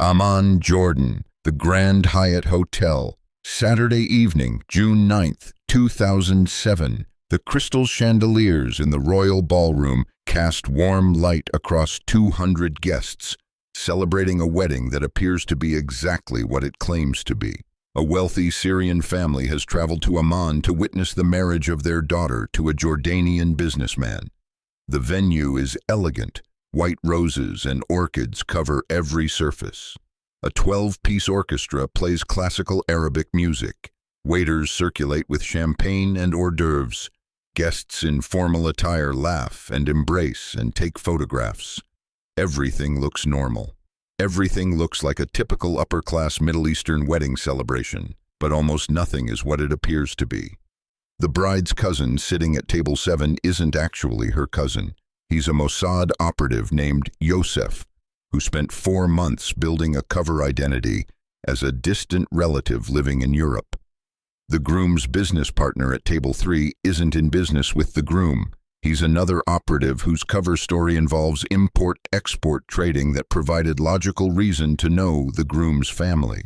Amman, Jordan, the Grand Hyatt Hotel. Saturday evening, June 9th, 2007. The crystal chandeliers in the royal ballroom cast warm light across 200 guests, celebrating a wedding that appears to be exactly what it claims to be. A wealthy Syrian family has traveled to Amman to witness the marriage of their daughter to a Jordanian businessman. The venue is elegant. White roses and orchids cover every surface. A 12-piece orchestra plays classical Arabic music. Waiters circulate with champagne and hors d'oeuvres. Guests in formal attire laugh and embrace and take photographs. Everything looks normal. Everything looks like a typical upper-class Middle Eastern wedding celebration, but almost nothing is what it appears to be. The bride's cousin sitting at table 7 isn't actually her cousin. He's a Mossad operative named Yosef, who spent 4 months building a cover identity as a distant relative living in Europe. The groom's business partner at table 3 isn't in business with the groom. He's another operative whose cover story involves import-export trading that provided logical reason to know the groom's family.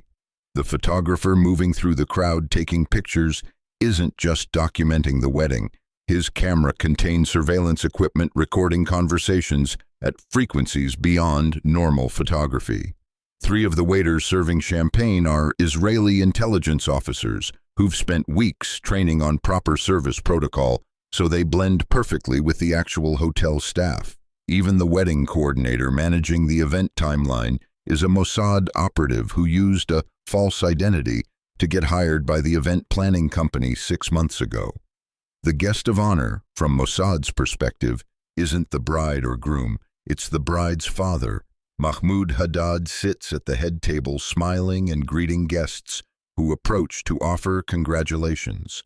The photographer moving through the crowd taking pictures isn't just documenting the wedding. His camera contains surveillance equipment recording conversations at frequencies beyond normal photography. 3 of the waiters serving champagne are Israeli intelligence officers who've spent weeks training on proper service protocol, so they blend perfectly with the actual hotel staff. Even the wedding coordinator managing the event timeline is a Mossad operative who used a false identity to get hired by the event planning company 6 months ago. The guest of honor, from Mossad's perspective, isn't the bride or groom, it's the bride's father. Mahmoud Haddad sits at the head table smiling and greeting guests who approach to offer congratulations.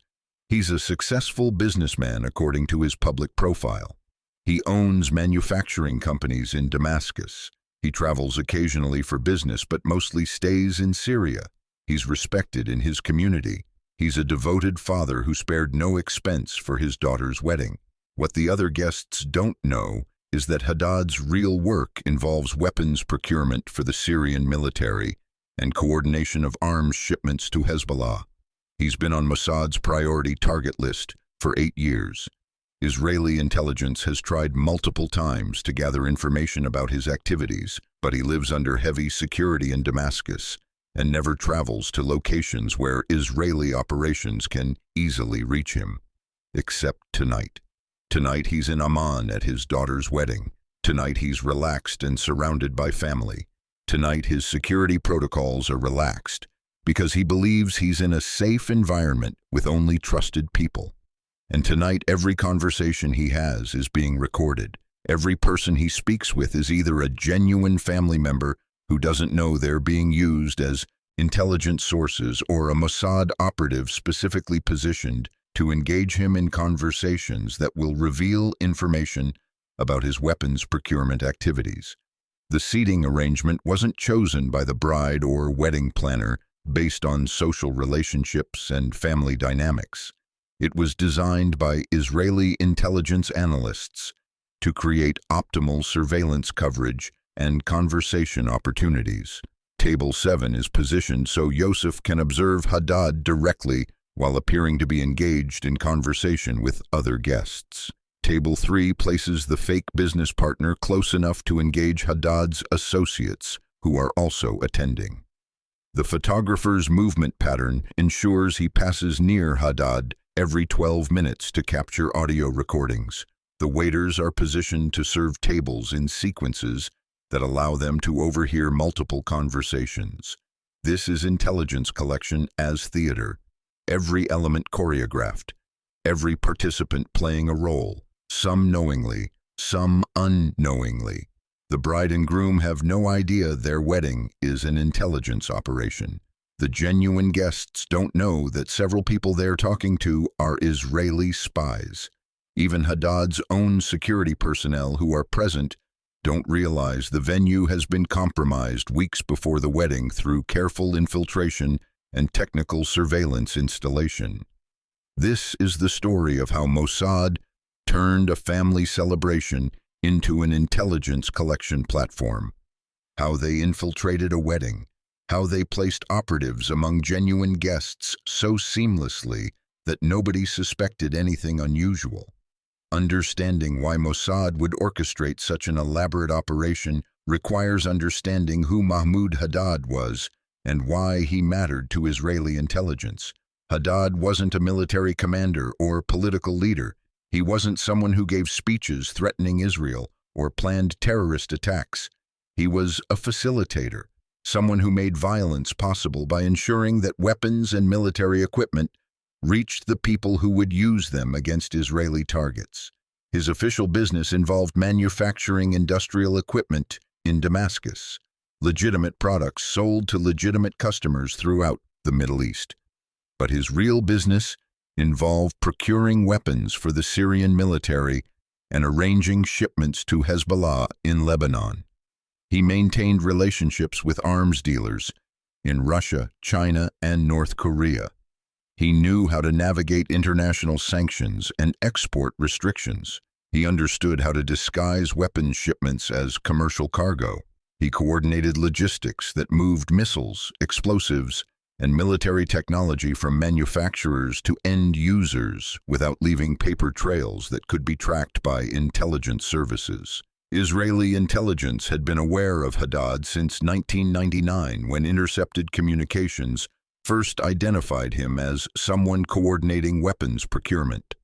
He's a successful businessman according to his public profile. He owns manufacturing companies in Damascus. He travels occasionally for business but mostly stays in Syria. He's respected in his community. He's a devoted father who spared no expense for his daughter's wedding. What the other guests don't know is that Haddad's real work involves weapons procurement for the Syrian military and coordination of arms shipments to Hezbollah. He's been on Mossad's priority target list for 8 years. Israeli intelligence has tried multiple times to gather information about his activities, but he lives under heavy security in Damascus and never travels to locations where Israeli operations can easily reach him. Except tonight. Tonight he's in Amman at his daughter's wedding. Tonight he's relaxed and surrounded by family. Tonight his security protocols are relaxed because he believes he's in a safe environment with only trusted people. And tonight every conversation he has is being recorded. Every person he speaks with is either a genuine family member who doesn't know they're being used as intelligence sources or a Mossad operative specifically positioned to engage him in conversations that will reveal information about his weapons procurement activities. The seating arrangement wasn't chosen by the bride or wedding planner based on social relationships and family dynamics. It was designed by Israeli intelligence analysts to create optimal surveillance coverage and conversation opportunities. Table 7 is positioned so Yosef can observe Haddad directly while appearing to be engaged in conversation with other guests. Table 3 places the fake business partner close enough to engage Haddad's associates, who are also attending. The photographer's movement pattern ensures he passes near Haddad every 12 minutes to capture audio recordings. The waiters are positioned to serve tables in sequences that allow them to overhear multiple conversations. This is intelligence collection as theater. Every element choreographed, every participant playing a role, some knowingly, some unknowingly. The bride and groom have no idea their wedding is an intelligence operation. The genuine guests don't know that several people they're talking to are Israeli spies. Even Haddad's own security personnel who are present don't realize the venue has been compromised weeks before the wedding through careful infiltration and technical surveillance installation. This is the story of how Mossad turned a family celebration into an intelligence collection platform. how they infiltrated a wedding, how they placed operatives among genuine guests so seamlessly that nobody suspected anything unusual. Understanding why Mossad would orchestrate such an elaborate operation requires understanding who Mahmoud Haddad was and why he mattered to Israeli intelligence. Haddad wasn't a military commander or political leader. He wasn't someone who gave speeches threatening Israel or planned terrorist attacks. He was a facilitator, someone who made violence possible by ensuring that weapons and military equipment reached the people who would use them against Israeli targets. His official business involved manufacturing industrial equipment in Damascus, legitimate products sold to legitimate customers throughout the Middle East. But his real business involved procuring weapons for the Syrian military and arranging shipments to Hezbollah in Lebanon. He maintained relationships with arms dealers in Russia, China, and North Korea. He knew how to navigate international sanctions and export restrictions. He understood how to disguise weapons shipments as commercial cargo. He coordinated logistics that moved missiles, explosives, and military technology from manufacturers to end users without leaving paper trails that could be tracked by intelligence services. Israeli intelligence had been aware of Haddad since 1999, when intercepted communications first identified him as someone coordinating weapons procurement.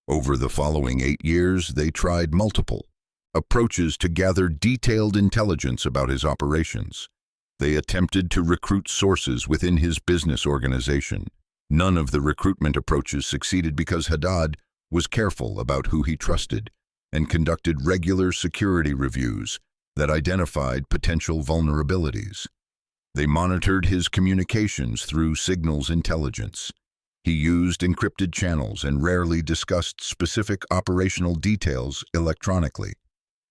Over the following 8 years, they tried multiple approaches to gather detailed intelligence about his operations. They attempted to recruit sources within his business organization. None of the recruitment approaches succeeded because Haddad was careful about who he trusted and conducted regular security reviews that identified potential vulnerabilities. They monitored his communications through signals intelligence. He used encrypted channels and rarely discussed specific operational details electronically.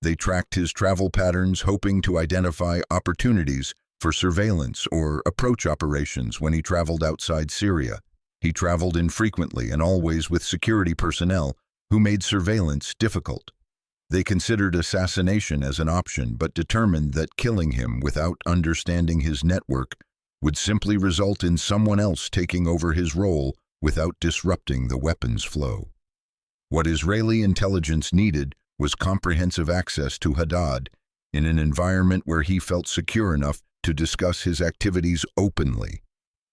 They tracked his travel patterns, hoping to identify opportunities for surveillance or approach operations when he traveled outside Syria. He traveled infrequently and always with security personnel who made surveillance difficult. They considered assassination as an option, but determined that killing him without understanding his network would simply result in someone else taking over his role without disrupting the weapons flow. What Israeli intelligence needed was comprehensive access to Haddad in an environment where he felt secure enough to discuss his activities openly.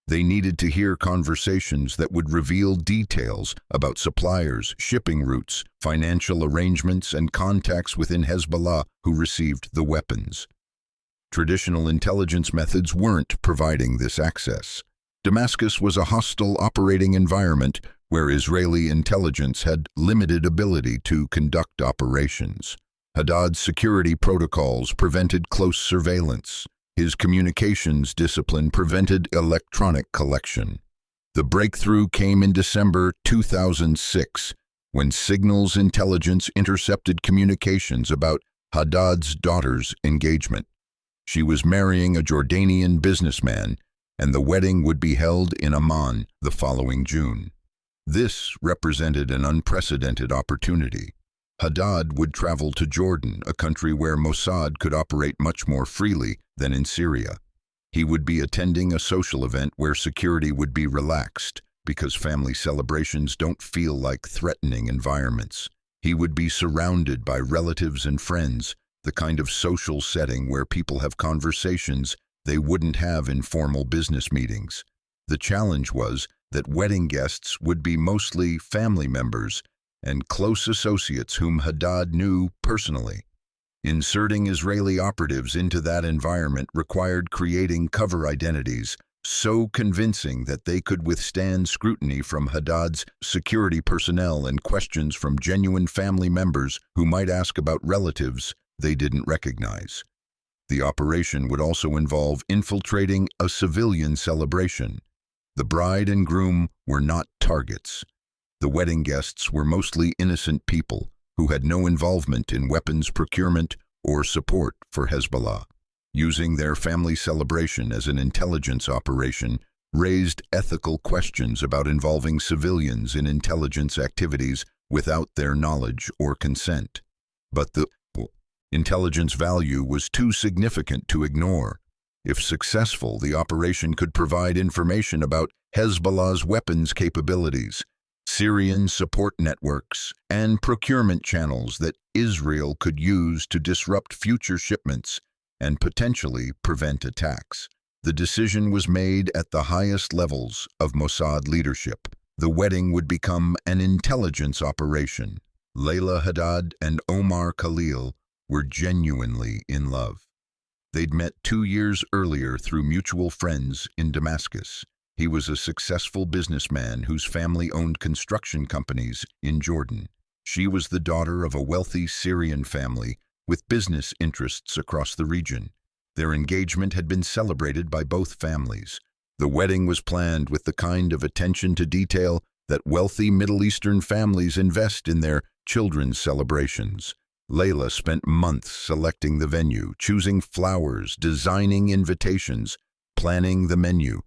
They needed to hear conversations that would reveal details about suppliers, shipping routes, financial arrangements, and contacts within Hezbollah who received the weapons. Traditional intelligence methods weren't providing this access. Damascus was a hostile operating environment where Israeli intelligence had limited ability to conduct operations. Haddad's security protocols prevented close surveillance. His communications discipline prevented electronic collection. The breakthrough came in December 2006, when signals intelligence intercepted communications about Haddad's daughter's engagement. She was marrying a Jordanian businessman, and the wedding would be held in Amman the following June. This represented an unprecedented opportunity. Haddad would travel to Jordan, a country where Mossad could operate much more freely than in Syria. He would be attending a social event where security would be relaxed, because family celebrations don't feel like threatening environments. He would be surrounded by relatives and friends, the kind of social setting where people have conversations they wouldn't have in formal business meetings. The challenge was that wedding guests would be mostly family members and close associates whom Haddad knew personally. Inserting Israeli operatives into that environment required creating cover identities so convincing that they could withstand scrutiny from Haddad's security personnel and questions from genuine family members who might ask about relatives they didn't recognize. The operation would also involve infiltrating a civilian celebration. The bride and groom were not targets. The wedding guests were mostly innocent people who had no involvement in weapons procurement or support for Hezbollah. Using their family celebration as an intelligence operation raised ethical questions about involving civilians in intelligence activities without their knowledge or consent. But the Intelligence value was too significant to ignore. If successful, the operation could provide information about Hezbollah's weapons capabilities, Syrian support networks, and procurement channels that Israel could use to disrupt future shipments and potentially prevent attacks. The decision was made at the highest levels of Mossad leadership. The wedding would become an intelligence operation. Layla Haddad and Omar Khalil were genuinely in love. They'd met 2 years earlier through mutual friends in Damascus. He was a successful businessman whose family owned construction companies in Jordan. She was the daughter of a wealthy Syrian family with business interests across the region. Their engagement had been celebrated by both families. The wedding was planned with the kind of attention to detail that wealthy Middle Eastern families invest in their children's celebrations. Layla spent months selecting the venue, choosing flowers, designing invitations, planning the menu.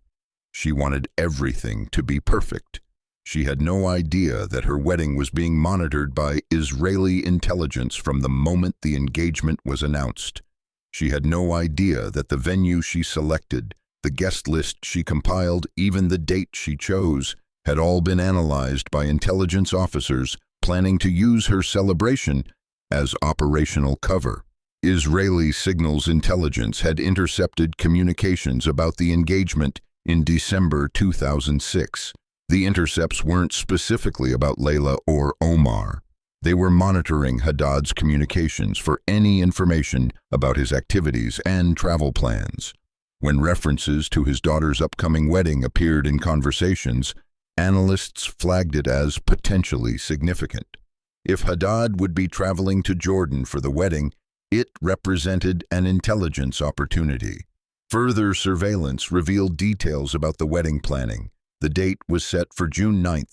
She wanted everything to be perfect. She had no idea that her wedding was being monitored by Israeli intelligence from the moment the engagement was announced. She had no idea that the venue she selected, the guest list she compiled, even the date she chose, had all been analyzed by intelligence officers planning to use her celebration as operational cover. Israeli signals intelligence had intercepted communications about the engagement in December 2006. The intercepts weren't specifically about Layla or Omar. They were monitoring Haddad's communications for any information about his activities and travel plans. When references to his daughter's upcoming wedding appeared in conversations, analysts flagged it as potentially significant. If Haddad would be traveling to Jordan for the wedding, it represented an intelligence opportunity. Further surveillance revealed details about the wedding planning. The date was set for June 9,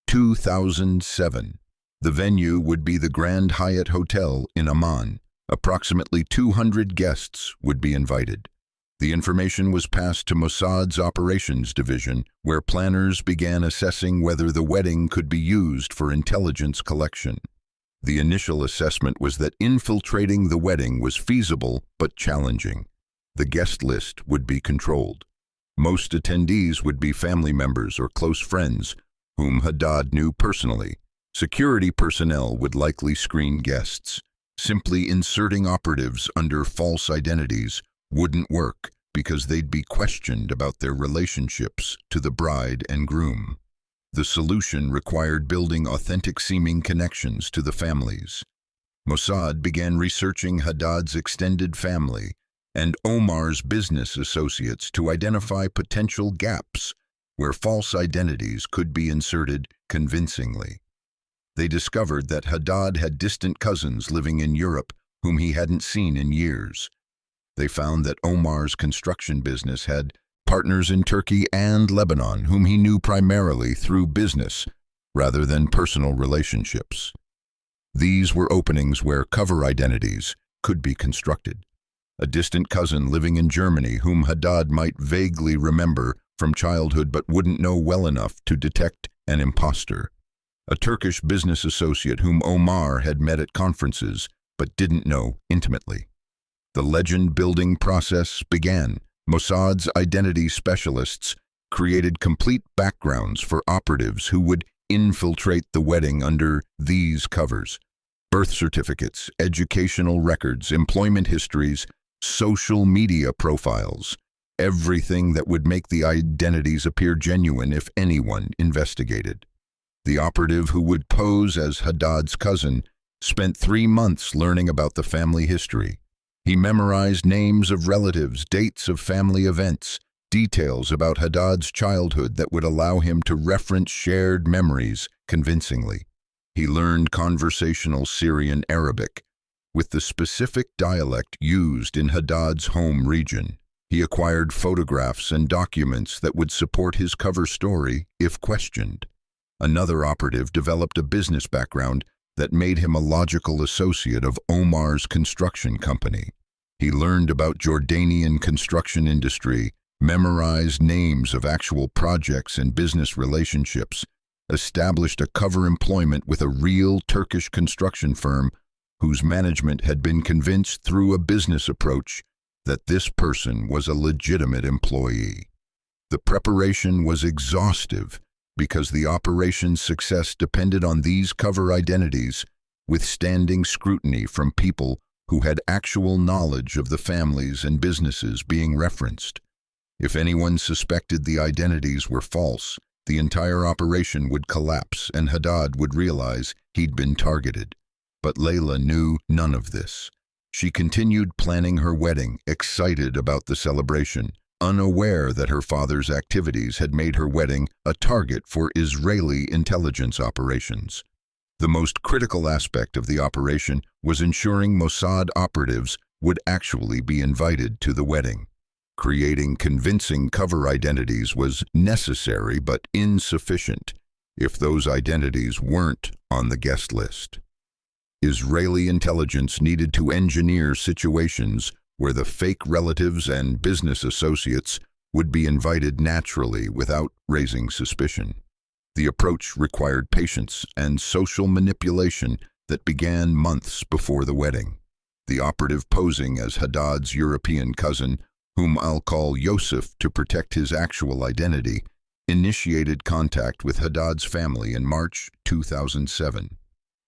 2007. The venue would be the Grand Hyatt Hotel in Amman. Approximately 200 guests would be invited. The information was passed to Mossad's operations division, where planners began assessing whether the wedding could be used for intelligence collection. The initial assessment was that infiltrating the wedding was feasible but challenging. The guest list would be controlled. Most attendees would be family members or close friends, whom Haddad knew personally. Security personnel would likely screen guests. Simply inserting operatives under false identities wouldn't work because they'd be questioned about their relationships to the bride and groom. The solution required building authentic-seeming connections to the families. Mossad began researching Haddad's extended family and Omar's business associates to identify potential gaps where false identities could be inserted convincingly. They discovered that Haddad had distant cousins living in Europe whom he hadn't seen in years. They found that Omar's construction business had partners in Turkey and Lebanon whom he knew primarily through business rather than personal relationships. These were openings where cover identities could be constructed. A distant cousin living in Germany whom Haddad might vaguely remember from childhood but wouldn't know well enough to detect an imposter. A Turkish business associate whom Omar had met at conferences but didn't know intimately. The legend-building process began. Mossad's identity specialists created complete backgrounds for operatives who would infiltrate the wedding under these covers: birth certificates, educational records, employment histories, social media profiles, everything that would make the identities appear genuine if anyone investigated. The operative who would pose as Haddad's cousin spent 3 months learning about the family history. He memorized names of relatives, dates of family events, details about Haddad's childhood that would allow him to reference shared memories convincingly. He learned conversational Syrian Arabic, with the specific dialect used in Haddad's home region. He acquired photographs and documents that would support his cover story if questioned. Another operative developed a business background that made him a logical associate of Omar's construction company. He learned about Jordanian construction industry, memorized names of actual projects and business relationships, established a cover employment with a real Turkish construction firm whose management had been convinced through a business approach that this person was a legitimate employee. The preparation was exhaustive because the operation's success depended on these cover identities withstanding scrutiny from people who had actual knowledge of the families and businesses being referenced. If anyone suspected the identities were false, the entire operation would collapse and Haddad would realize he'd been targeted. But Layla knew none of this. She continued planning her wedding, excited about the celebration, unaware that her father's activities had made her wedding a target for Israeli intelligence operations. The most critical aspect of the operation was ensuring Mossad operatives would actually be invited to the wedding. Creating convincing cover identities was necessary but insufficient if those identities weren't on the guest list. Israeli intelligence needed to engineer situations where the fake relatives and business associates would be invited naturally without raising suspicion. The approach required patience and social manipulation that began months before the wedding. The operative posing as Haddad's European cousin, whom I'll call Yosef to protect his actual identity, initiated contact with Haddad's family in March 2007.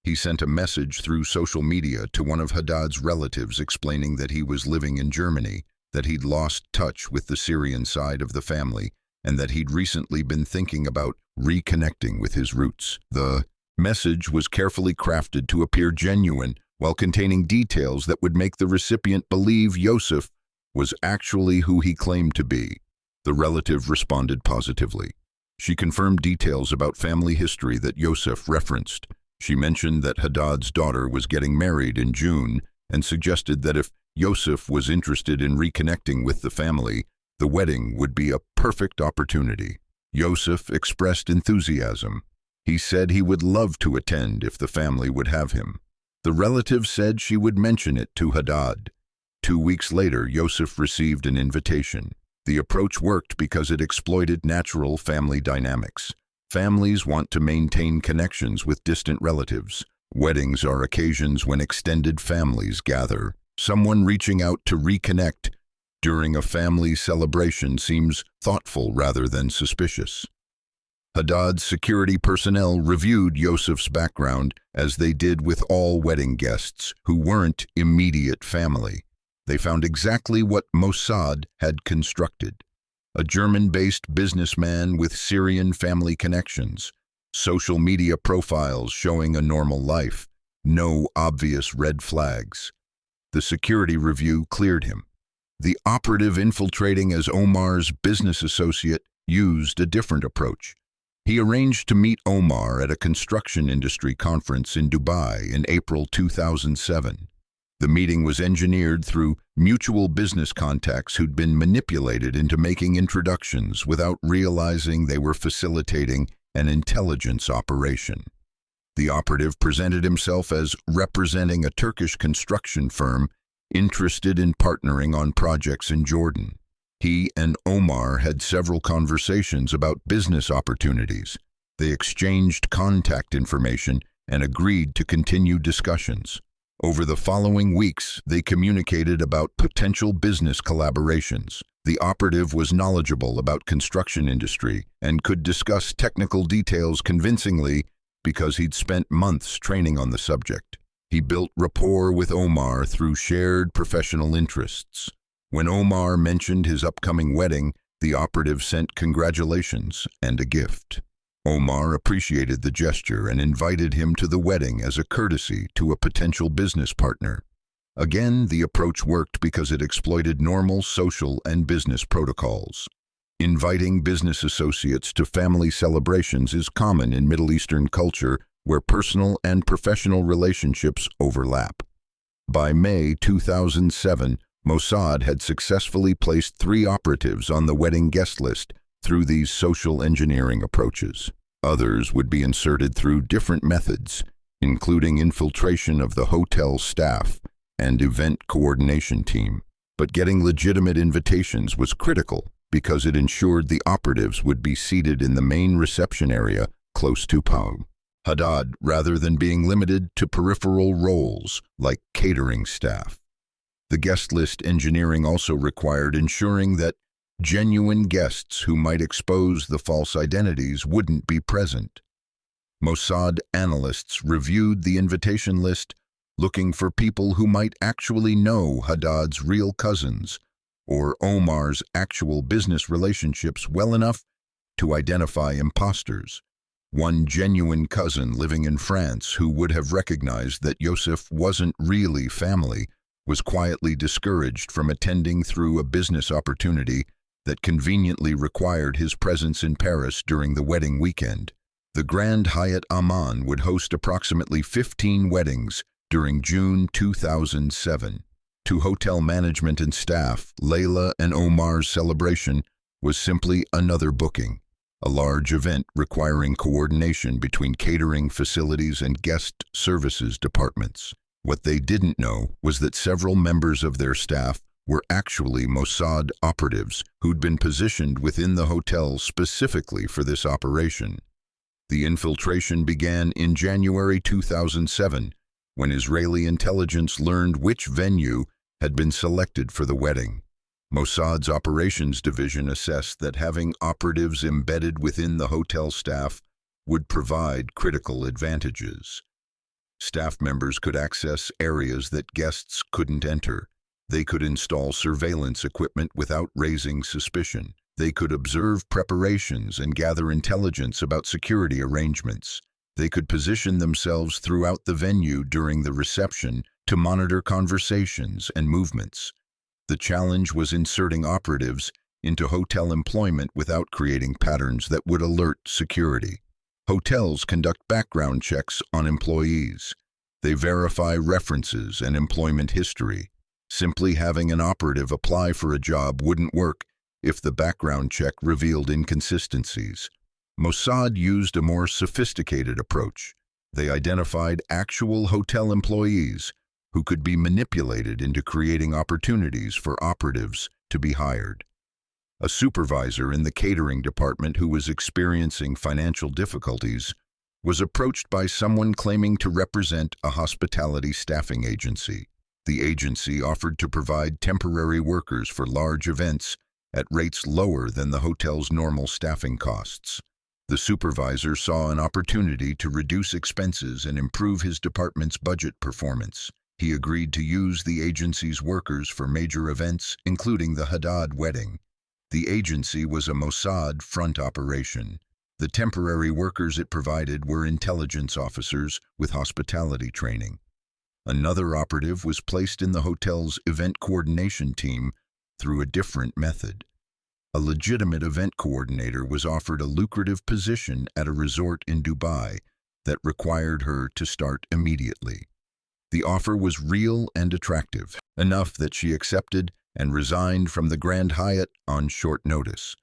He sent a message through social media to one of Haddad's relatives explaining that he was living in Germany, that he'd lost touch with the Syrian side of the family, and that he'd recently been thinking about reconnecting with his roots. The message was carefully crafted to appear genuine while containing details that would make the recipient believe Yosef was actually who he claimed to be. The relative responded positively. She confirmed details about family history that Yosef referenced. She mentioned that Haddad's daughter was getting married in June and suggested that if Yosef was interested in reconnecting with the family, the wedding would be a perfect opportunity. Yosef expressed enthusiasm. He said he would love to attend if the family would have him. The relative said she would mention it to Haddad. 2 weeks later, Yosef received an invitation. The approach worked because it exploited natural family dynamics. Families want to maintain connections with distant relatives. Weddings are occasions when extended families gather. Someone reaching out to reconnect during a family celebration seems thoughtful rather than suspicious. Haddad's security personnel reviewed Yosef's background as they did with all wedding guests who weren't immediate family. They found exactly what Mossad had constructed. A German-based businessman with Syrian family connections, social media profiles showing a normal life, no obvious red flags. The security review cleared him. The operative infiltrating as Omar's business associate used a different approach. He arranged to meet Omar at a construction industry conference in Dubai in April 2007. The meeting was engineered through mutual business contacts who'd been manipulated into making introductions without realizing they were facilitating an intelligence operation. The operative presented himself as representing a Turkish construction firm interested in partnering on projects in Jordan. He and Omar had several conversations about business opportunities. They exchanged contact information and agreed to continue discussions. Over the following weeks, they communicated about potential business collaborations. The operative was knowledgeable about construction industry and could discuss technical details convincingly because he'd spent months training on the subject. He built rapport with Omar through shared professional interests. When Omar mentioned his upcoming wedding, the operative sent congratulations and a gift. Omar appreciated the gesture and invited him to the wedding as a courtesy to a potential business partner. Again, the approach worked because it exploited normal social and business protocols. Inviting business associates to family celebrations is common in Middle Eastern culture where personal and professional relationships overlap. By May 2007, Mossad had successfully placed 3 operatives on the wedding guest list through these social engineering approaches. Others would be inserted through different methods, including infiltration of the hotel staff and event coordination team. But getting legitimate invitations was critical because it ensured the operatives would be seated in the main reception area close to Pau. Haddad, rather than being limited to peripheral roles like catering staff. The guest list engineering also required ensuring that genuine guests who might expose the false identities wouldn't be present. Mossad analysts reviewed the invitation list, looking for people who might actually know Haddad's real cousins or Omar's actual business relationships well enough to identify imposters. One genuine cousin living in France who would have recognized that Yosef wasn't really family was quietly discouraged from attending through a business opportunity that conveniently required his presence in Paris during the wedding weekend. The Grand Hyatt Amman would host approximately 15 weddings during June 2007. To hotel management and staff, Layla and Omar's celebration was simply another booking, a large event requiring coordination between catering facilities and guest services departments. What they didn't know was that several members of their staff were actually Mossad operatives who'd been positioned within the hotel specifically for this operation. The infiltration began in January 2007, when Israeli intelligence learned which venue had been selected for the wedding. Mossad's operations division assessed that having operatives embedded within the hotel staff would provide critical advantages. Staff members could access areas that guests couldn't enter. They could install surveillance equipment without raising suspicion. They could observe preparations and gather intelligence about security arrangements. They could position themselves throughout the venue during the reception to monitor conversations and movements. The challenge was inserting operatives into hotel employment without creating patterns that would alert security. Hotels conduct background checks on employees. They verify references and employment history. Simply having an operative apply for a job wouldn't work if the background check revealed inconsistencies. Mossad used a more sophisticated approach. They identified actual hotel employees who could be manipulated into creating opportunities for operatives to be hired. A supervisor in the catering department who was experiencing financial difficulties was approached by someone claiming to represent a hospitality staffing agency. The agency offered to provide temporary workers for large events at rates lower than the hotel's normal staffing costs. The supervisor saw an opportunity to reduce expenses and improve his department's budget performance. He agreed to use the agency's workers for major events, including the Haddad wedding. The agency was a Mossad front operation. The temporary workers it provided were intelligence officers with hospitality training. Another operative was placed in the hotel's event coordination team through a different method. A legitimate event coordinator was offered a lucrative position at a resort in Dubai that required her to start immediately. The offer was real and attractive, enough that she accepted and resigned from the Grand Hyatt on short notice.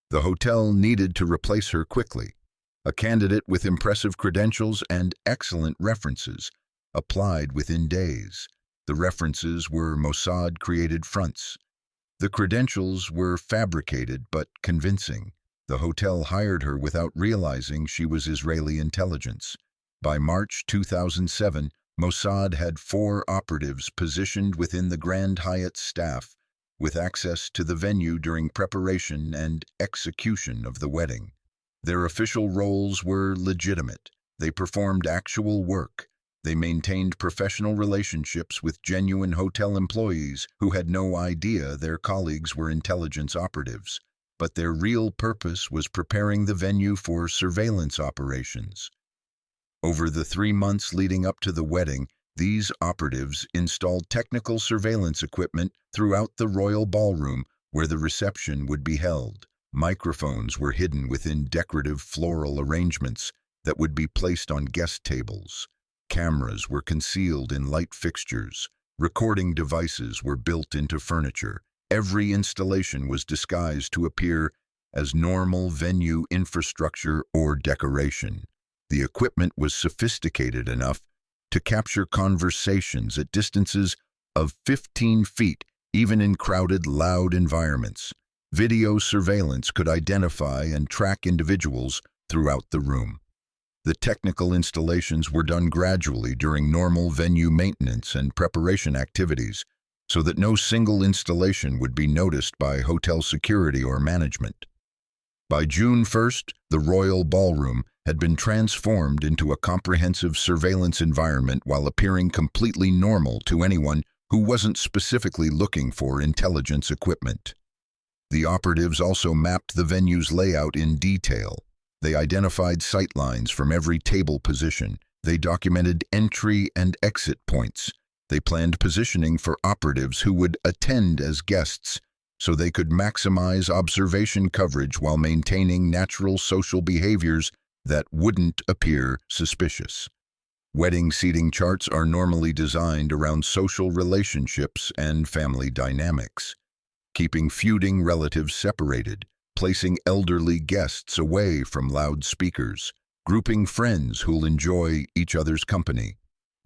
The hotel needed to replace her quickly. A candidate with impressive credentials and excellent references applied within days. The references were Mossad-created fronts. The credentials were fabricated but convincing. The hotel hired her without realizing she was Israeli intelligence. By March 2007, Mossad had 4 operatives positioned within the Grand Hyatt staff, with access to the venue during preparation and execution of the wedding. Their official roles were legitimate. They performed actual work. They maintained professional relationships with genuine hotel employees who had no idea their colleagues were intelligence operatives, but their real purpose was preparing the venue for surveillance operations. Over the 3 months leading up to the wedding, these operatives installed technical surveillance equipment throughout the royal ballroom where the reception would be held. Microphones were hidden within decorative floral arrangements that would be placed on guest tables. Cameras were concealed in light fixtures. Recording devices were built into furniture. Every installation was disguised to appear as normal venue infrastructure or decoration. The equipment was sophisticated enough to capture conversations at distances of 15 feet, even in crowded, loud environments. Video surveillance could identify and track individuals throughout the room. The technical installations were done gradually during normal venue maintenance and preparation activities, so that no single installation would be noticed by hotel security or management. By June 1st, the Royal Ballroom had been transformed into a comprehensive surveillance environment while appearing completely normal to anyone who wasn't specifically looking for intelligence equipment. The operatives also mapped the venue's layout in detail. They identified sightlines from every table position. They documented entry and exit points. They planned positioning for operatives who would attend as guests, so they could maximize observation coverage while maintaining natural social behaviors that wouldn't appear suspicious. Wedding seating charts are normally designed around social relationships and family dynamics, keeping feuding relatives separated, placing elderly guests away from loudspeakers, grouping friends who'll enjoy each other's company.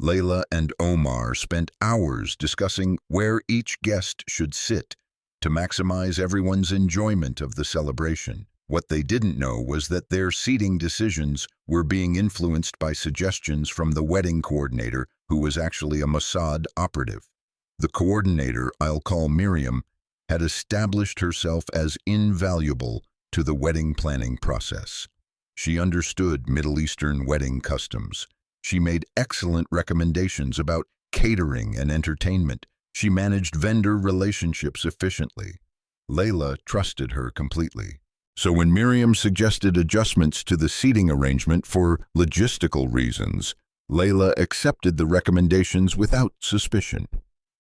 Layla and Omar spent hours discussing where each guest should sit to maximize everyone's enjoyment of the celebration. What they didn't know was that their seating decisions were being influenced by suggestions from the wedding coordinator, who was actually a Mossad operative. The coordinator, I'll call Miriam, had established herself as invaluable to the wedding planning process. She understood Middle Eastern wedding customs. She made excellent recommendations about catering and entertainment. She managed vendor relationships efficiently. Layla trusted her completely. So when Miriam suggested adjustments to the seating arrangement for logistical reasons, Layla accepted the recommendations without suspicion.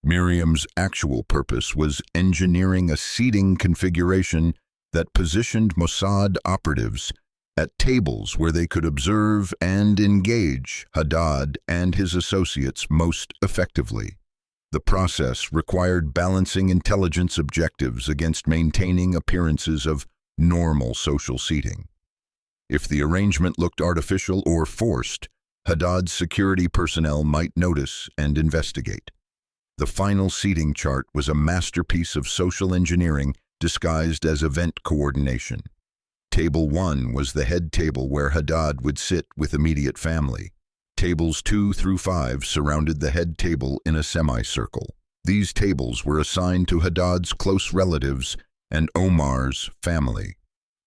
Miriam's actual purpose was engineering a seating configuration that positioned Mossad operatives at tables where they could observe and engage Haddad and his associates most effectively. The process required balancing intelligence objectives against maintaining appearances of normal social seating. If the arrangement looked artificial or forced, Haddad's security personnel might notice and investigate. The final seating chart was a masterpiece of social engineering disguised as event coordination. Table 1 was the head table where Haddad would sit with immediate family. Tables 2 through 5 surrounded the head table in a semicircle. These tables were assigned to Haddad's close relatives and Omar's family.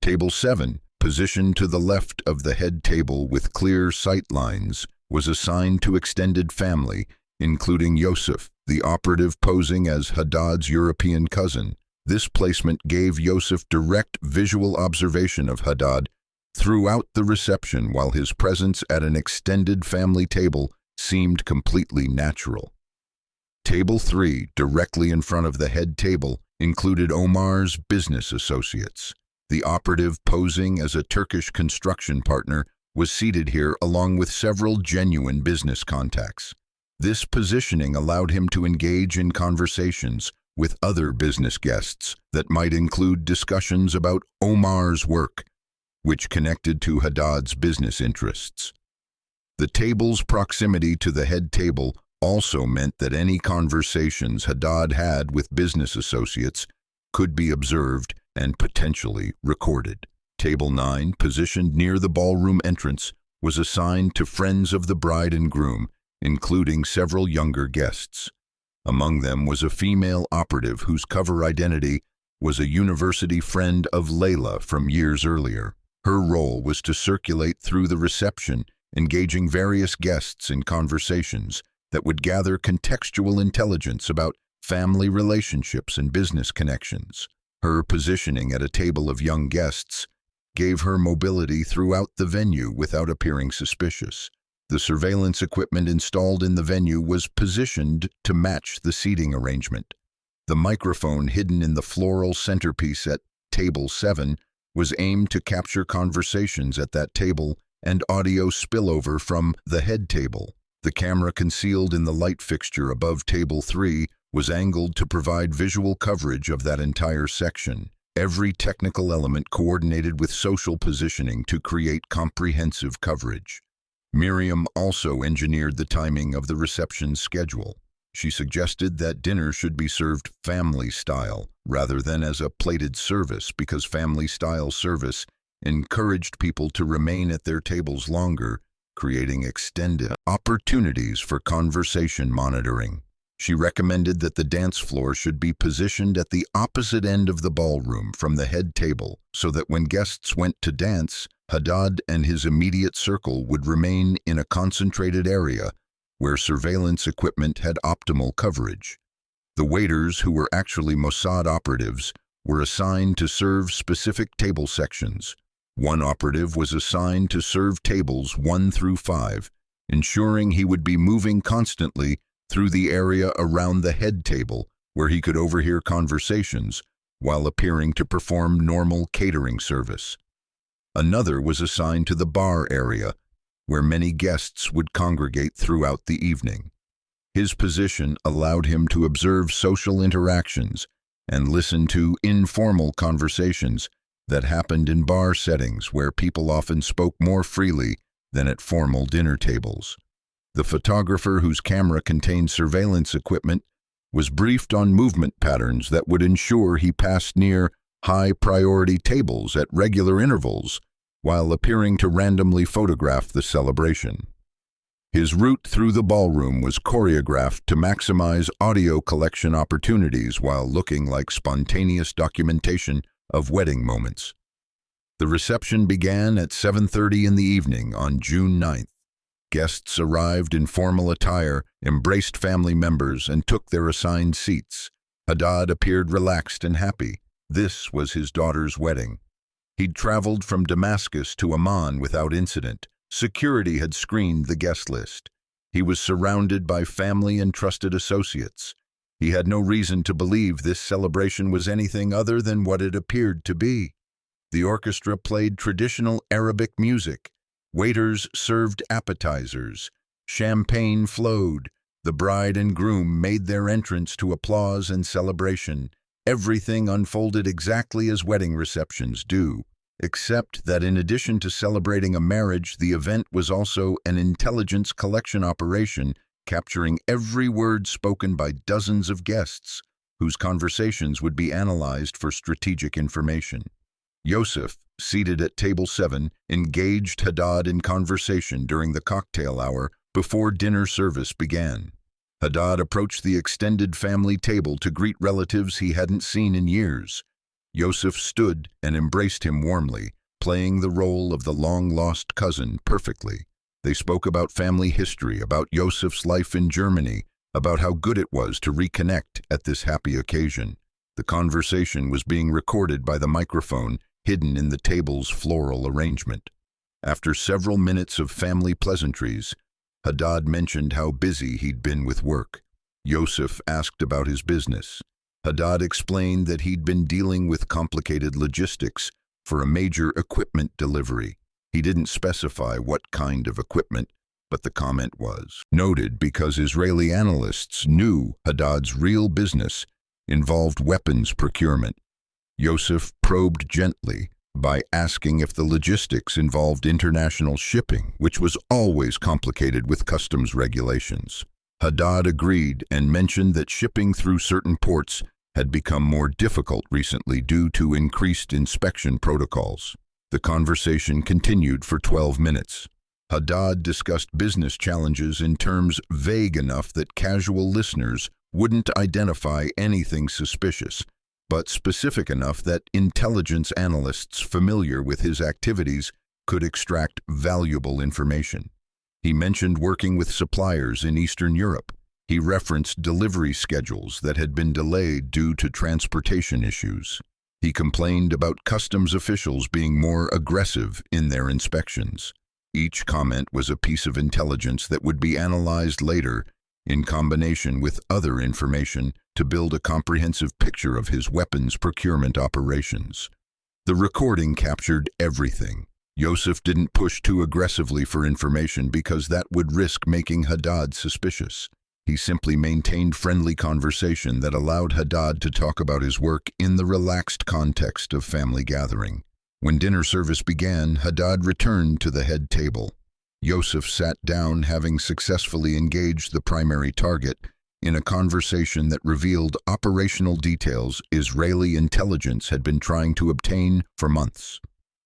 Table 7, positioned to the left of the head table with clear sight lines, was assigned to extended family, including Yosef, the operative posing as Haddad's European cousin. This placement gave Yosef direct visual observation of Haddad throughout the reception, while his presence at an extended family table seemed completely natural. Table 3, directly in front of the head table, included Omar's business associates. The operative posing as a Turkish construction partner was seated here along with several genuine business contacts. This positioning allowed him to engage in conversations with other business guests that might include discussions about Omar's work, which connected to Haddad's business interests. The table's proximity to the head table also meant that any conversations Haddad had with business associates could be observed and potentially recorded. Table 9, positioned near the ballroom entrance, was assigned to friends of the bride and groom, including several younger guests. Among them was a female operative whose cover identity was a university friend of Layla from years earlier. Her role was to circulate through the reception, engaging various guests in conversations that would gather contextual intelligence about family relationships and business connections. Her positioning at a table of young guests gave her mobility throughout the venue without appearing suspicious. The surveillance equipment installed in the venue was positioned to match the seating arrangement. The microphone hidden in the floral centerpiece at table 7 was aimed to capture conversations at that table and audio spillover from the head table. The camera concealed in the light fixture above table 3 was angled to provide visual coverage of that entire section. Every technical element coordinated with social positioning to create comprehensive coverage. Miriam also engineered the timing of the reception schedule. She suggested that dinner should be served family style rather than as a plated service, because family style service encouraged people to remain at their tables longer, creating extended opportunities for conversation monitoring. She recommended that the dance floor should be positioned at the opposite end of the ballroom from the head table, so that when guests went to dance, Haddad and his immediate circle would remain in a concentrated area where surveillance equipment had optimal coverage. The waiters, who were actually Mossad operatives, were assigned to serve specific table sections. One operative was assigned to serve tables 1 through 5, ensuring he would be moving constantly through the area around the head table where he could overhear conversations while appearing to perform normal catering service. Another was assigned to the bar area, where many guests would congregate throughout the evening. His position allowed him to observe social interactions and listen to informal conversations that happened in bar settings where people often spoke more freely than at formal dinner tables. The photographer, whose camera contained surveillance equipment, was briefed on movement patterns that would ensure he passed near high-priority tables at regular intervals while appearing to randomly photograph the celebration. His route through the ballroom was choreographed to maximize audio collection opportunities while looking like spontaneous documentation of wedding moments. The reception began at 7:30 in the evening on June 9th. Guests arrived in formal attire, embraced family members, and took their assigned seats. Haddad appeared relaxed and happy. This was his daughter's wedding. He'd traveled from Damascus to Amman without incident. Security had screened the guest list. He was surrounded by family and trusted associates. He had no reason to believe this celebration was anything other than what it appeared to be. The orchestra played traditional Arabic music. Waiters served appetizers. Champagne flowed. The bride and groom made their entrance to applause and celebration. Everything unfolded exactly as wedding receptions do, except that in addition to celebrating a marriage, the event was also an intelligence collection operation, capturing every word spoken by dozens of guests, whose conversations would be analyzed for strategic information. Yosef, seated at table 7, engaged Haddad in conversation during the cocktail hour before dinner service began. Haddad approached the extended family table to greet relatives he hadn't seen in years. Yosef stood and embraced him warmly, playing the role of the long-lost cousin perfectly. They spoke about family history, about Yosef's life in Germany, about how good it was to reconnect at this happy occasion. The conversation was being recorded by the microphone hidden in the table's floral arrangement. After several minutes of family pleasantries, Haddad mentioned how busy he'd been with work. Yosef asked about his business. Haddad explained that he'd been dealing with complicated logistics for a major equipment delivery. He didn't specify what kind of equipment, but the comment was noted because Israeli analysts knew Haddad's real business involved weapons procurement. Yosef probed gently by asking if the logistics involved international shipping, which was always complicated with customs regulations. Haddad agreed and mentioned that shipping through certain ports had become more difficult recently due to increased inspection protocols. The conversation continued for 12 minutes. Haddad discussed business challenges in terms vague enough that casual listeners wouldn't identify anything suspicious, but specific enough that intelligence analysts familiar with his activities could extract valuable information. He mentioned working with suppliers in Eastern Europe. He referenced delivery schedules that had been delayed due to transportation issues. He complained about customs officials being more aggressive in their inspections. Each comment was a piece of intelligence that would be analyzed later in combination with other information to build a comprehensive picture of his weapons procurement operations. The recording captured everything. Yosef didn't push too aggressively for information because that would risk making Haddad suspicious. He simply maintained friendly conversation that allowed Haddad to talk about his work in the relaxed context of family gathering. When dinner service began, Haddad returned to the head table. Yosef sat down, having successfully engaged the primary target in a conversation that revealed operational details Israeli intelligence had been trying to obtain for months.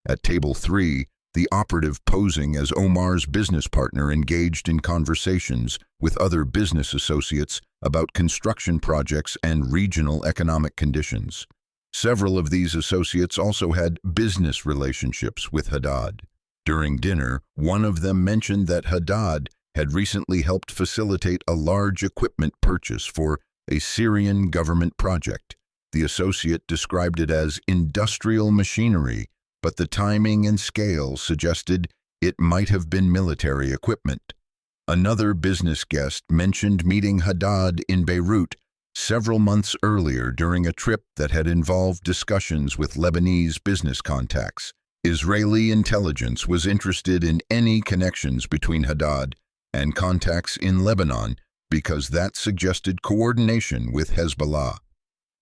At table 3, the operative posing as Omar's business partner engaged in conversations with other business associates about construction projects and regional economic conditions. Several of these associates also had business relationships with Haddad. During dinner, one of them mentioned that Haddad had recently helped facilitate a large equipment purchase for a Syrian government project. The associate described it as industrial machinery, but the timing and scale suggested it might have been military equipment. Another business guest mentioned meeting Haddad in Beirut several months earlier during a trip that had involved discussions with Lebanese business contacts. Israeli intelligence was interested in any connections between Haddad and contacts in Lebanon because that suggested coordination with Hezbollah.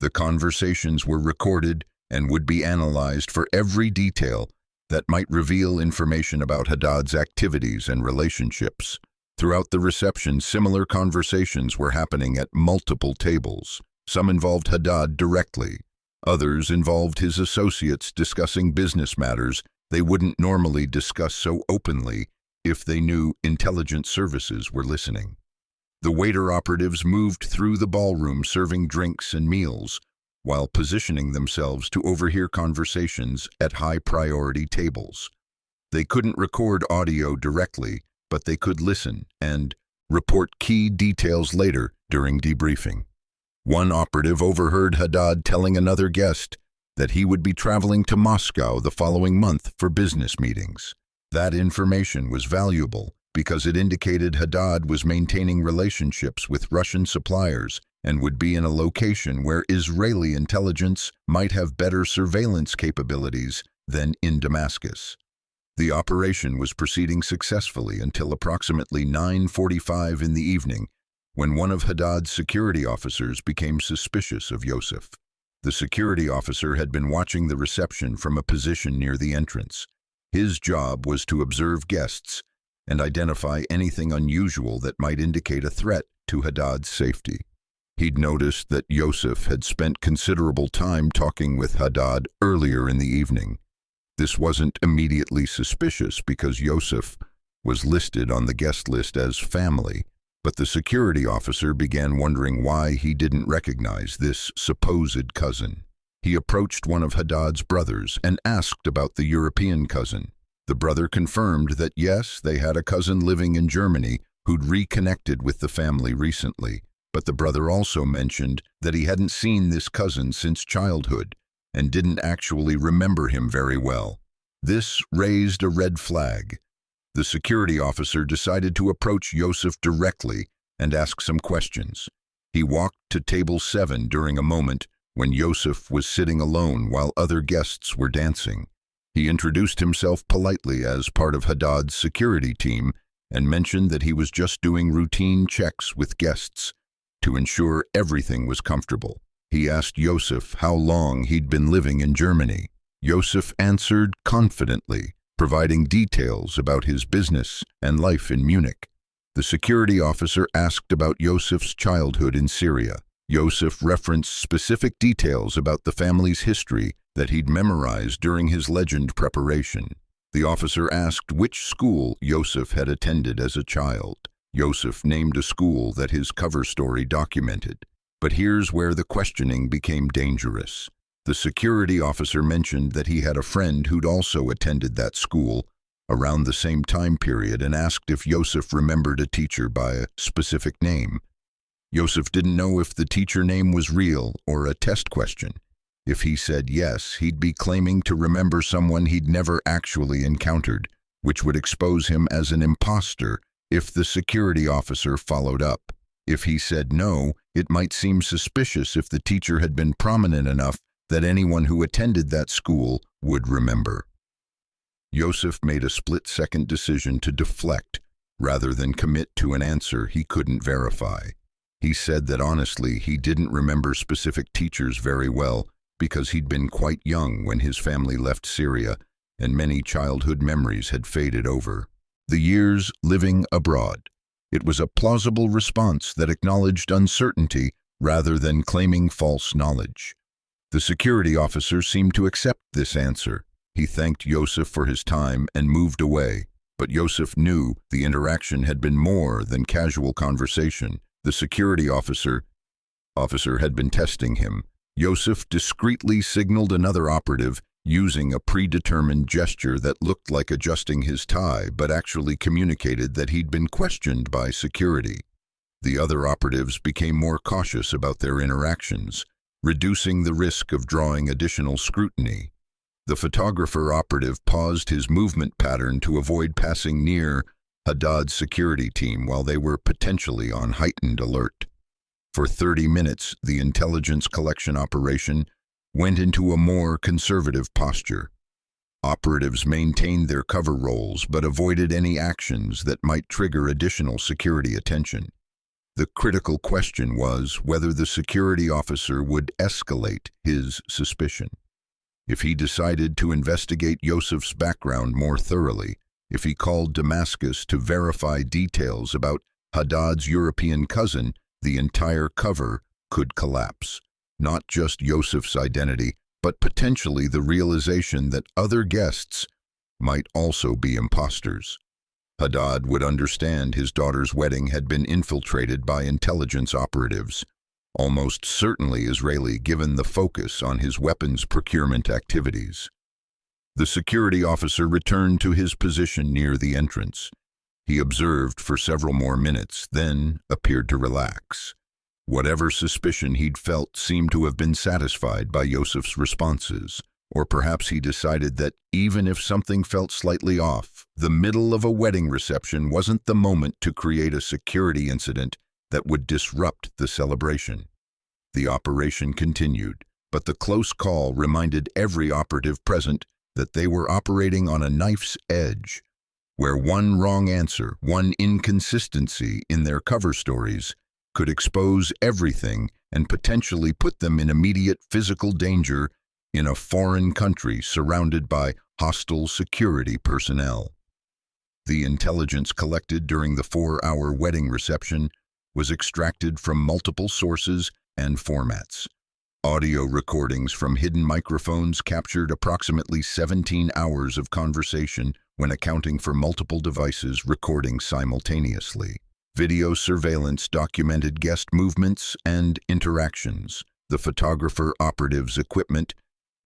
The conversations were recorded and would be analyzed for every detail that might reveal information about Haddad's activities and relationships. Throughout the reception, similar conversations were happening at multiple tables. Some involved Haddad directly. Others involved his associates discussing business matters they wouldn't normally discuss so openly if they knew intelligence services were listening. The waiter operatives moved through the ballroom serving drinks and meals, while positioning themselves to overhear conversations at high-priority tables. They couldn't record audio directly, but they could listen and report key details later during debriefing. One operative overheard Haddad telling another guest that he would be traveling to Moscow the following month for business meetings. That information was valuable because it indicated Haddad was maintaining relationships with Russian suppliers and would be in a location where Israeli intelligence might have better surveillance capabilities than in Damascus. The operation was proceeding successfully until approximately 9:45 in the evening, when one of Haddad's security officers became suspicious of Yosef. The security officer had been watching the reception from a position near the entrance. His job was to observe guests and identify anything unusual that might indicate a threat to Haddad's safety. He'd noticed that Yosef had spent considerable time talking with Haddad earlier in the evening. This wasn't immediately suspicious because Yosef was listed on the guest list as family, but the security officer began wondering why he didn't recognize this supposed cousin. He approached one of Haddad's brothers and asked about the European cousin. The brother confirmed that yes, they had a cousin living in Germany who'd reconnected with the family recently, but the brother also mentioned that he hadn't seen this cousin since childhood and didn't actually remember him very well. This raised a red flag. The security officer decided to approach Yosef directly and ask some questions. He walked to table 7 during a moment when Yosef was sitting alone while other guests were dancing. He introduced himself politely as part of Haddad's security team and mentioned that he was just doing routine checks with guests to ensure everything was comfortable. He asked Yosef how long he'd been living in Germany. Yosef answered confidently, providing details about his business and life in Munich. The security officer asked about Yosef's childhood in Syria. Yosef referenced specific details about the family's history that he'd memorized during his legend preparation. The officer asked which school Yosef had attended as a child. Yosef named a school that his cover story documented. But here's where the questioning became dangerous. The security officer mentioned that he had a friend who'd also attended that school around the same time period and asked if Yosef remembered a teacher by a specific name. Yosef didn't know if the teacher name was real or a test question. If he said yes, he'd be claiming to remember someone he'd never actually encountered, which would expose him as an imposter if the security officer followed up. If he said no, it might seem suspicious if the teacher had been prominent enough that anyone who attended that school would remember. Yosef made a split-second decision to deflect rather than commit to an answer he couldn't verify. He said that honestly he didn't remember specific teachers very well because he'd been quite young when his family left Syria and many childhood memories had faded over. The years living abroad. It was a plausible response that acknowledged uncertainty rather than claiming false knowledge. The security officer seemed to accept this answer. He thanked Yosef for his time and moved away. But Yosef knew the interaction had been more than casual conversation. The security officer had been testing him. Yosef discreetly signaled another operative using a predetermined gesture that looked like adjusting his tie, but actually communicated that he'd been questioned by security. The other operatives became more cautious about their interactions, reducing the risk of drawing additional scrutiny. The photographer operative paused his movement pattern to avoid passing near Haddad's security team while they were potentially on heightened alert. For 30 minutes, the intelligence collection operation went into a more conservative posture. Operatives maintained their cover roles but avoided any actions that might trigger additional security attention. The critical question was whether the security officer would escalate his suspicion. If he decided to investigate Yosef's background more thoroughly, if he called Damascus to verify details about Haddad's European cousin, the entire cover could collapse. Not just Yosef's identity, but potentially the realization that other guests might also be imposters. Haddad would understand his daughter's wedding had been infiltrated by intelligence operatives, almost certainly Israeli given the focus on his weapons procurement activities. The security officer returned to his position near the entrance. He observed for several more minutes, then appeared to relax. Whatever suspicion he'd felt seemed to have been satisfied by Yosef's responses. Or perhaps he decided that even if something felt slightly off, the middle of a wedding reception wasn't the moment to create a security incident that would disrupt the celebration. The operation continued, but the close call reminded every operative present that they were operating on a knife's edge, where one wrong answer, one inconsistency in their cover stories could expose everything and potentially put them in immediate physical danger in a foreign country surrounded by hostile security personnel. The intelligence collected during the 4-hour wedding reception was extracted from multiple sources and formats. Audio recordings from hidden microphones captured approximately 17 hours of conversation when accounting for multiple devices recording simultaneously. Video surveillance documented guest movements and interactions. The photographer operative's equipment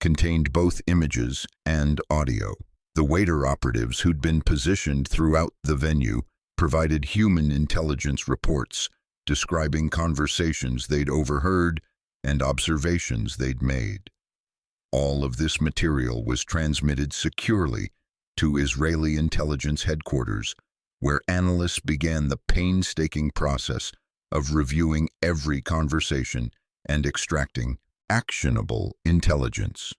contained both images and audio. The waiter operatives who'd been positioned throughout the venue provided human intelligence reports describing conversations they'd overheard and observations they'd made. All of this material was transmitted securely to Israeli intelligence headquarters, where analysts began the painstaking process of reviewing every conversation and extracting actionable intelligence.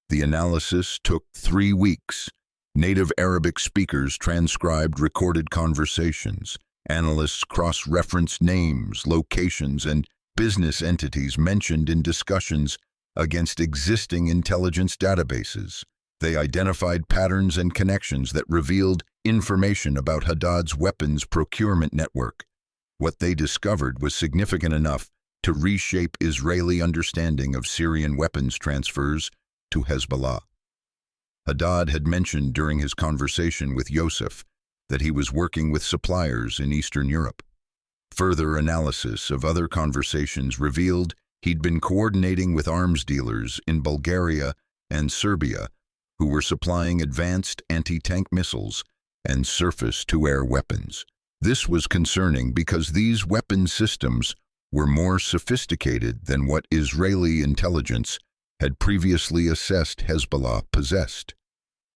The analysis took 3 weeks. Native Arabic speakers transcribed recorded conversations. Analysts cross-referenced names, locations, and business entities mentioned in discussions against existing intelligence databases. They identified patterns and connections that revealed information about Haddad's weapons procurement network. What they discovered was significant enough to reshape Israeli understanding of Syrian weapons transfers to Hezbollah. Haddad had mentioned during his conversation with Yosef that he was working with suppliers in Eastern Europe. Further analysis of other conversations revealed he'd been coordinating with arms dealers in Bulgaria and Serbia who were supplying advanced anti-tank missiles and surface-to-air weapons. This was concerning because these weapon systems were more sophisticated than what Israeli intelligence had previously assessed Hezbollah possessed.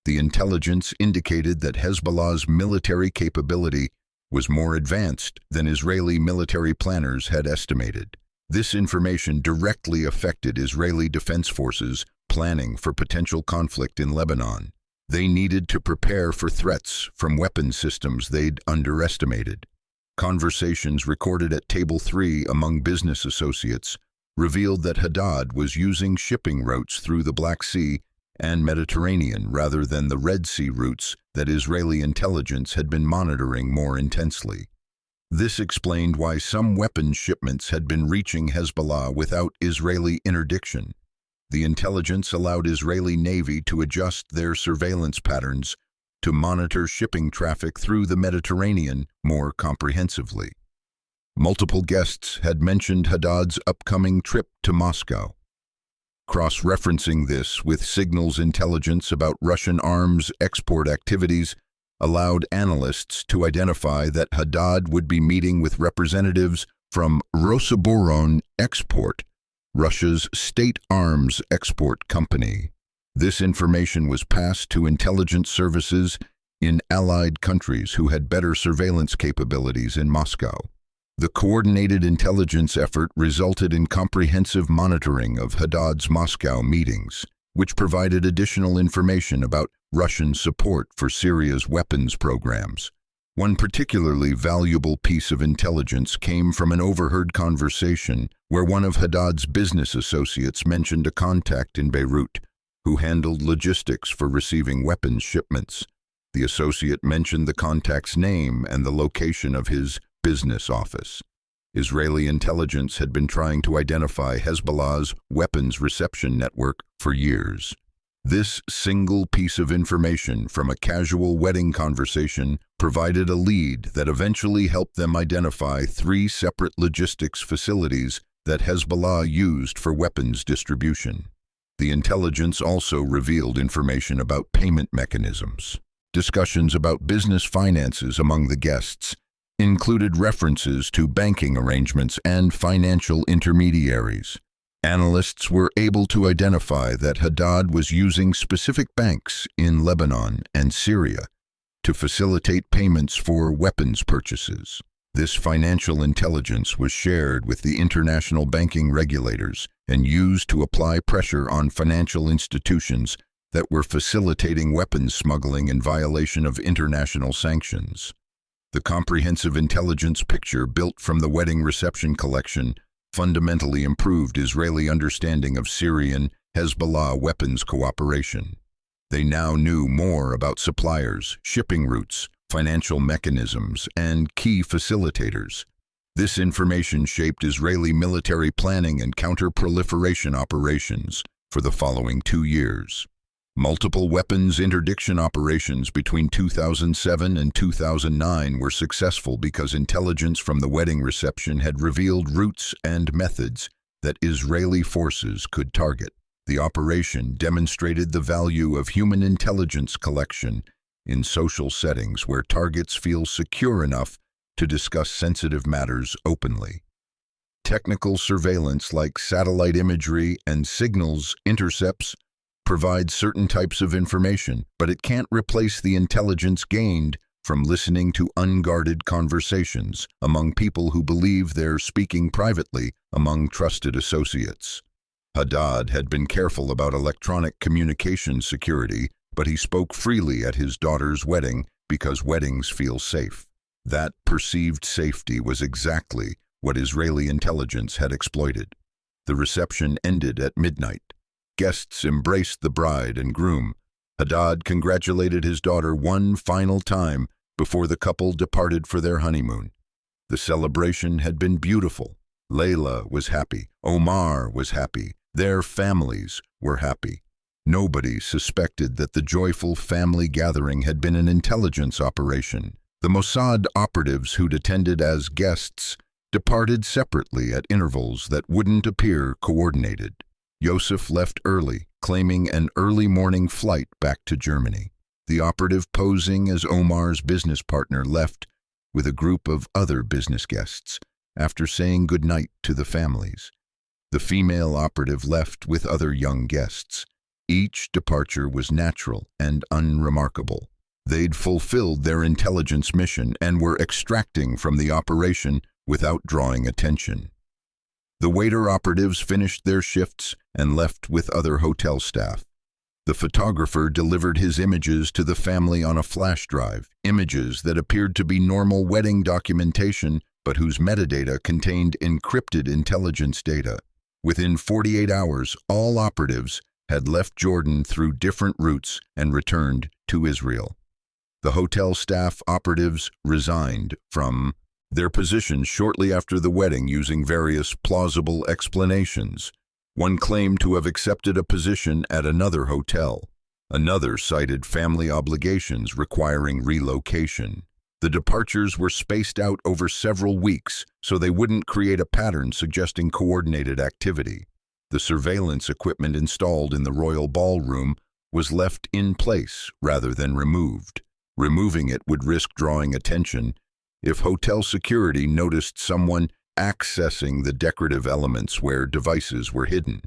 The intelligence indicated that Hezbollah's military capability was more advanced than Israeli military planners had estimated. This information directly affected Israeli defense forces planning for potential conflict in Lebanon. They needed to prepare for threats from weapon systems they'd underestimated. Conversations recorded at Table 3 among business associates revealed that Haddad was using shipping routes through the Black Sea and Mediterranean rather than the Red Sea routes that Israeli intelligence had been monitoring more intensely. This explained why some weapons shipments had been reaching Hezbollah without Israeli interdiction. The intelligence allowed Israeli Navy to adjust their surveillance patterns to monitor shipping traffic through the Mediterranean more comprehensively. Multiple guests had mentioned Haddad's upcoming trip to Moscow. Cross-referencing this with signals intelligence about Russian arms export activities allowed analysts to identify that Haddad would be meeting with representatives from Rosoboron Export, Russia's state arms export company. This information was passed to intelligence services in allied countries who had better surveillance capabilities in Moscow. The coordinated intelligence effort resulted in comprehensive monitoring of Haddad's Moscow meetings, which provided additional information about Russian support for Syria's weapons programs. One particularly valuable piece of intelligence came from an overheard conversation where one of Haddad's business associates mentioned a contact in Beirut who handled logistics for receiving weapons shipments. The associate mentioned the contact's name and the location of his business office. Israeli intelligence had been trying to identify Hezbollah's weapons reception network for years. This single piece of information from a casual wedding conversation provided a lead that eventually helped them identify 3 separate logistics facilities that Hezbollah used for weapons distribution. The intelligence also revealed information about payment mechanisms. Discussions about business finances among the guests included references to banking arrangements and financial intermediaries. Analysts were able to identify that Haddad was using specific banks in Lebanon and Syria to facilitate payments for weapons purchases. This financial intelligence was shared with the international banking regulators and used to apply pressure on financial institutions that were facilitating weapons smuggling in violation of international sanctions. The comprehensive intelligence picture built from the wedding reception collection fundamentally improved Israeli understanding of Syrian Hezbollah weapons cooperation. They now knew more about suppliers, shipping routes, financial mechanisms, and key facilitators. This information shaped Israeli military planning and counter-proliferation operations for the following 2 years. Multiple weapons interdiction operations between 2007 and 2009 were successful because intelligence from the wedding reception had revealed routes and methods that Israeli forces could target. The operation demonstrated the value of human intelligence collection in social settings where targets feel secure enough to discuss sensitive matters openly. Technical surveillance like satellite imagery and signals intercepts provides certain types of information, but it can't replace the intelligence gained from listening to unguarded conversations among people who believe they're speaking privately among trusted associates. Haddad had been careful about electronic communication security, but he spoke freely at his daughter's wedding because weddings feel safe. That perceived safety was exactly what Israeli intelligence had exploited. The reception ended at midnight. Guests embraced the bride and groom. Haddad congratulated his daughter one final time before the couple departed for their honeymoon. The celebration had been beautiful. Layla was happy. Omar was happy. Their families were happy. Nobody suspected that the joyful family gathering had been an intelligence operation. The Mossad operatives who'd attended as guests departed separately at intervals that wouldn't appear coordinated. Yosef left early, claiming an early morning flight back to Germany. The operative posing as Omar's business partner left with a group of other business guests after saying goodnight to the families. The female operative left with other young guests. Each departure was natural and unremarkable. They'd fulfilled their intelligence mission and were extracting from the operation without drawing attention. The waiter operatives finished their shifts and left with other hotel staff. The photographer delivered his images to the family on a flash drive, images that appeared to be normal wedding documentation but whose metadata contained encrypted intelligence data. Within 48 hours, all operatives had left Jordan through different routes and returned to Israel. The hotel staff operatives resigned from their positions shortly after the wedding using various plausible explanations. One claimed to have accepted a position at another hotel. Another cited family obligations requiring relocation. The departures were spaced out over several weeks so they wouldn't create a pattern suggesting coordinated activity. The surveillance equipment installed in the royal ballroom was left in place rather than removed. Removing it would risk drawing attention if hotel security noticed someone accessing the decorative elements where devices were hidden.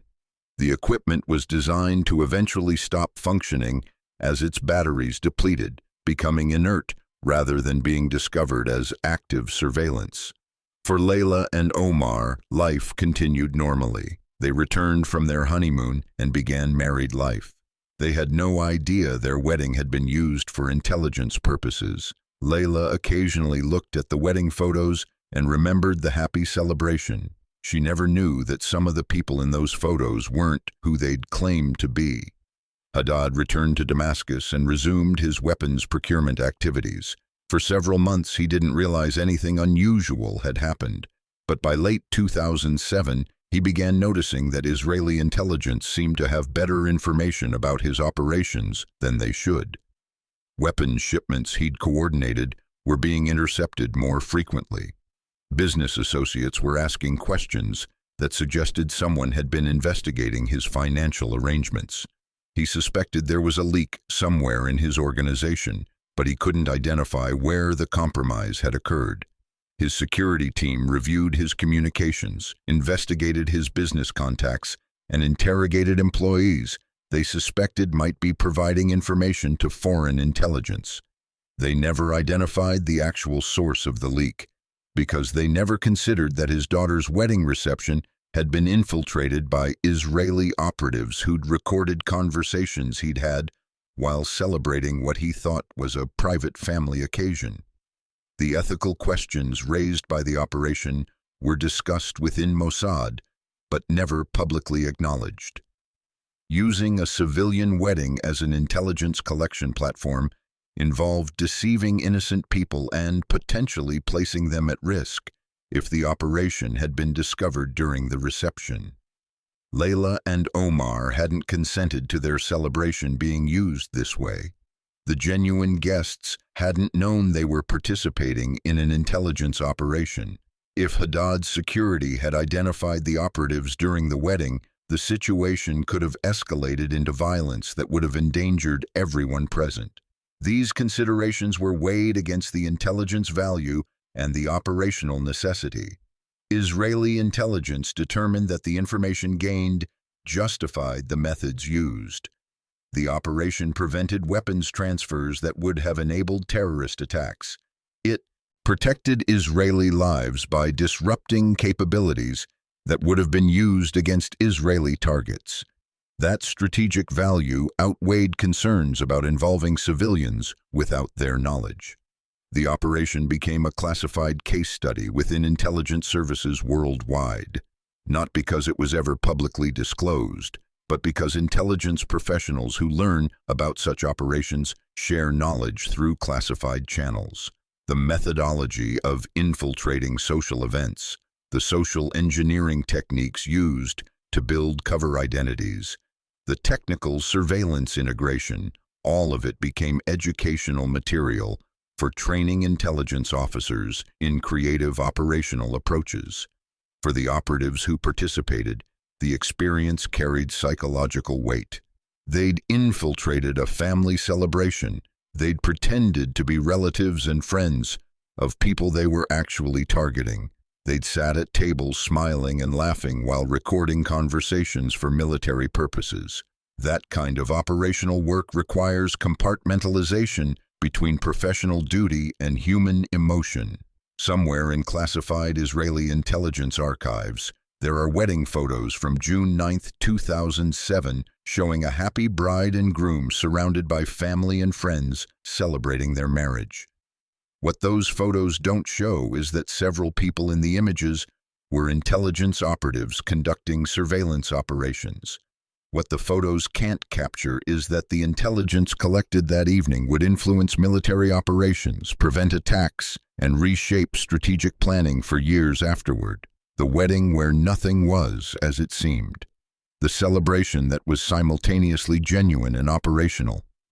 The equipment was designed to eventually stop functioning as its batteries depleted, becoming inert rather than being discovered as active surveillance. For Layla and Omar, life continued normally. They returned from their honeymoon and began married life. They had no idea their wedding had been used for intelligence purposes. Layla occasionally looked at the wedding photos and remembered the happy celebration. She never knew that some of the people in those photos weren't who they'd claimed to be. Haddad returned to Damascus and resumed his weapons procurement activities. For several months, he didn't realize anything unusual had happened, but by late 2007, he began noticing that Israeli intelligence seemed to have better information about his operations than they should. Weapons shipments he'd coordinated were being intercepted more frequently. Business associates were asking questions that suggested someone had been investigating his financial arrangements. He suspected there was a leak somewhere in his organization, but he couldn't identify where the compromise had occurred. His security team reviewed his communications, investigated his business contacts, and interrogated employees they suspected might be providing information to foreign intelligence. They never identified the actual source of the leak, because they never considered that his daughter's wedding reception had been infiltrated by Israeli operatives who'd recorded conversations he'd had while celebrating what he thought was a private family occasion. The ethical questions raised by the operation were discussed within Mossad, but never publicly acknowledged. Using a civilian wedding as an intelligence collection platform involved deceiving innocent people and potentially placing them at risk if the operation had been discovered during the reception. Layla and Omar hadn't consented to their celebration being used this way. The genuine guests hadn't known they were participating in an intelligence operation. If Haddad's security had identified the operatives during the wedding, the situation could have escalated into violence that would have endangered everyone present. These considerations were weighed against the intelligence value and the operational necessity. Israeli intelligence determined that the information gained justified the methods used. The operation prevented weapons transfers that would have enabled terrorist attacks. It protected Israeli lives by disrupting capabilities that would have been used against Israeli targets. That strategic value outweighed concerns about involving civilians without their knowledge. The operation became a classified case study within intelligence services worldwide, not because it was ever publicly disclosed, but because intelligence professionals who learn about such operations share knowledge through classified channels. The methodology of infiltrating social events, the social engineering techniques used to build cover identities, the technical surveillance integration, all of it became educational material for training intelligence officers in creative operational approaches. For the operatives who participated, the experience carried psychological weight. They'd infiltrated a family celebration. They'd pretended to be relatives and friends of people they were actually targeting. They'd sat at tables smiling and laughing while recording conversations for military purposes. That kind of operational work requires compartmentalization between professional duty and human emotion. Somewhere in classified Israeli intelligence archives, there are wedding photos from June 9, 2007, showing a happy bride and groom surrounded by family and friends celebrating their marriage. What those photos don't show is that several people in the images were intelligence operatives conducting surveillance operations. What the photos can't capture is that the intelligence collected that evening would influence military operations, prevent attacks, and reshape strategic planning for years afterward. The wedding where nothing was as it seemed. the celebration that was simultaneously genuine and operational.